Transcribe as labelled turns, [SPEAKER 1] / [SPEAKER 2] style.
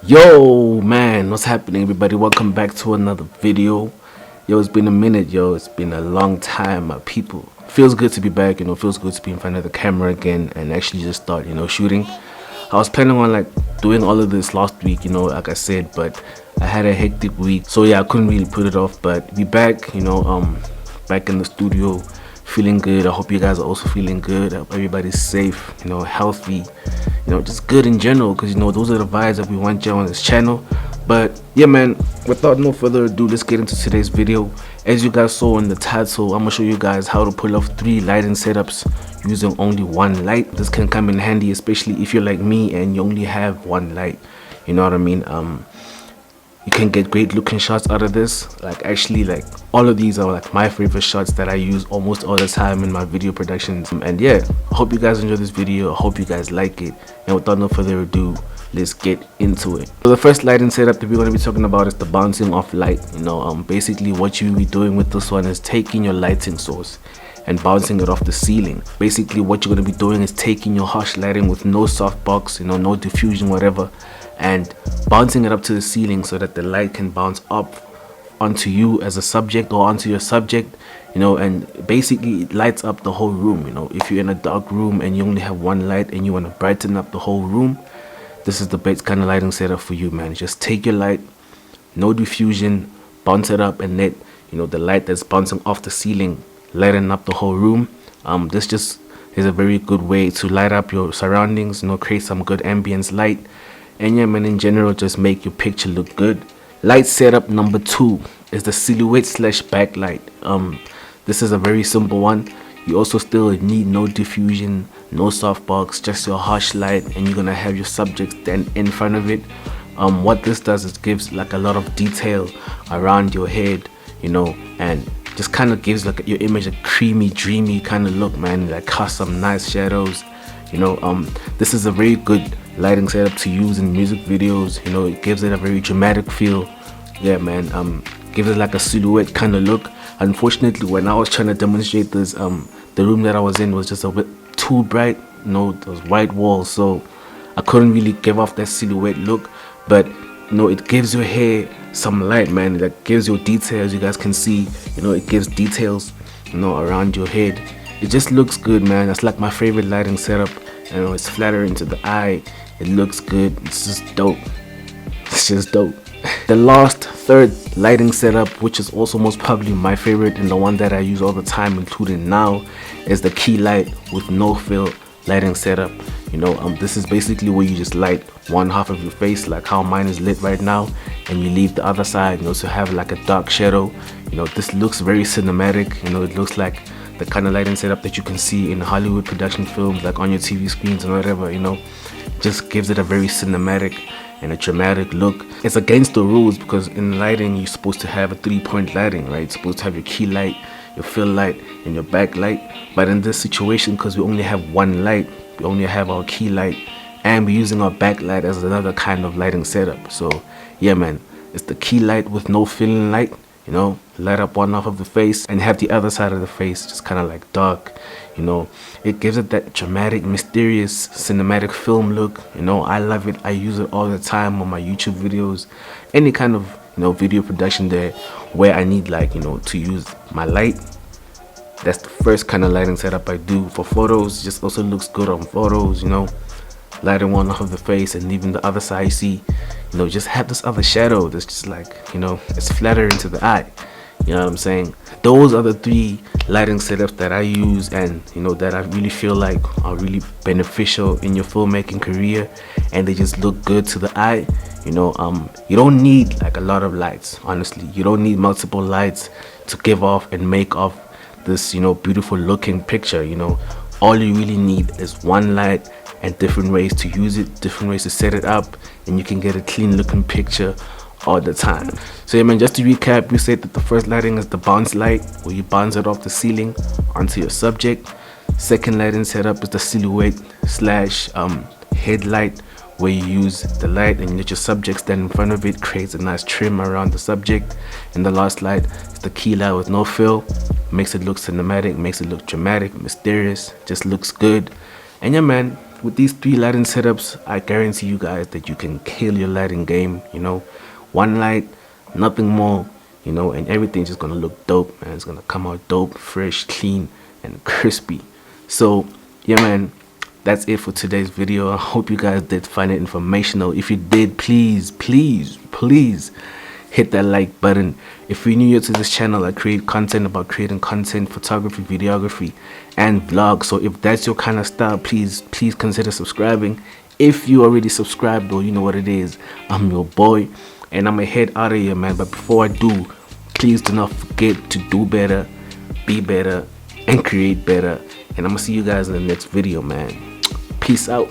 [SPEAKER 1] Yo man, what's happening everybody? Welcome back to another video. Yo, it's been a minute, yo. It's been a long time, my people. Feels good to be back, feels good to be in front of the camera again and actually just start, shooting. I was planning on like doing all of this last week, like I said, but I had a hectic week. So yeah, I couldn't really put it off, but be back, back in the studio, feeling good. I hope you guys are also feeling good. I hope everybody's safe, healthy, just good in general, because those are the vibes that we want you on this channel. But yeah man, without no further ado, let's get into today's video. As you guys saw in the title, I'm gonna show you guys how to pull off 3 lighting setups using only 1 light. This can come in handy, especially if you're like me and you only have 1 light, you know what I mean. You can get great looking shots out of this. Like actually, like all of these are like my favorite shots that I use almost all the time in my video productions. And yeah, I hope you guys enjoy this video. I hope you guys like it, and without no further ado, let's get into it. So the first lighting setup that we're going to be talking about is the bouncing off light. Basically what you'll be doing with this one is taking your lighting source and bouncing it off the ceiling. Basically what you're going to be doing is taking your harsh lighting with no softbox, no diffusion, whatever, and bouncing it up to the ceiling so that the light can bounce up onto you as a subject or onto your subject, and basically it lights up the whole room. If you're in a dark room and you only have 1 light and you want to brighten up the whole room, this is the best kind of lighting setup for you, man. Just take your light, no diffusion, bounce it up, and let the light that's bouncing off the ceiling lighten up the whole room. This just is a very good way to light up your surroundings, create some good ambience light, and yeah man, in general, just make your picture look good. Light setup number 2 is the silhouette slash backlight. This is a very simple one. You also still need no diffusion, no softbox, just your harsh light, and you're gonna have your subject stand in front of it. What this does is gives like a lot of detail around your head, and just kind of gives like your image a creamy, dreamy kind of look, man. Like cast some nice shadows. This is a very good lighting setup to use in music videos. It gives it a very dramatic feel. Yeah man, gives it like a silhouette kind of look. Unfortunately, when I was trying to demonstrate this, the room that I was in was just a bit too bright, those white walls, so I couldn't really give off that silhouette look. But it gives your hair some light, man. That gives you details. You guys can see, it gives details, around your head. It just looks good, man. That's like my favorite lighting setup. It's flattering to the eye. It looks good. It's just dope. It's just dope. The last, third lighting setup, which is also most probably my favorite and the one that I use all the time, including now, is the key light with no fill lighting setup. This is basically where you just light one half of your face, like how mine is lit right now, and you leave the other side, to have like a dark shadow. This looks very cinematic. It looks like the kind of lighting setup that you can see in Hollywood production films, like on your TV screens and whatever. Just gives it a very cinematic and a dramatic look. It's against the rules because in lighting you're supposed to have a 3-point lighting, right? You're supposed to have your key light, your fill light, and your backlight. But in this situation, because we only have 1 light, we only have our key light, and we're using our backlight as another kind of lighting setup. So yeah man, it's the key light with no filling light. Light up one half of the face and have the other side of the face just kind of like dark. It gives it that dramatic, mysterious, cinematic film look. I love it. I use it all the time on my YouTube videos, any kind of video production there where I need like to use my light. That's the first kind of lighting setup I do. For photos, just also looks good on photos. Lighting one off of the face and leaving the other side. You see, just have this other shadow that's just like, it's flattering to the eye. You know what I'm saying? Those are the 3 lighting setups that I use, and that I really feel like are really beneficial in your filmmaking career, and they just look good to the eye. You don't need like a lot of lights. Honestly, you don't need multiple lights to give off and make off this beautiful looking picture. All you really need is 1 light and different ways to use it, different ways to set it up, and you can get a clean looking picture all the time. So yeah man, just to recap, we said that the first lighting is the bounce light, where you bounce it off the ceiling onto your subject. Second lighting setup is the silhouette slash headlight, where you use the light and you let your subject stand in front of it, creates a nice trim around the subject. And the last light is the key light with no fill, makes it look cinematic, makes it look dramatic, mysterious, just looks good. And yeah man, with these 3 lighting setups, I guarantee you guys that you can kill your lighting game. You know, one light, nothing more, you know, and everything's just gonna look dope, man. It's gonna come out dope, fresh, clean, and crispy. So yeah, man, that's it for today's video. I hope you guys did find it informational. If you did, please hit that like button. If you're new to this channel, I create content about creating content, photography, videography, and vlogs. So if that's your kind of style, please consider subscribing. If you already subscribed, though, you know what it is. I'm your boy, and I'm gonna head out of here, man. But before I do, please do not forget to do better, be better, and create better. And I'm gonna see you guys in the next video, man. Peace out.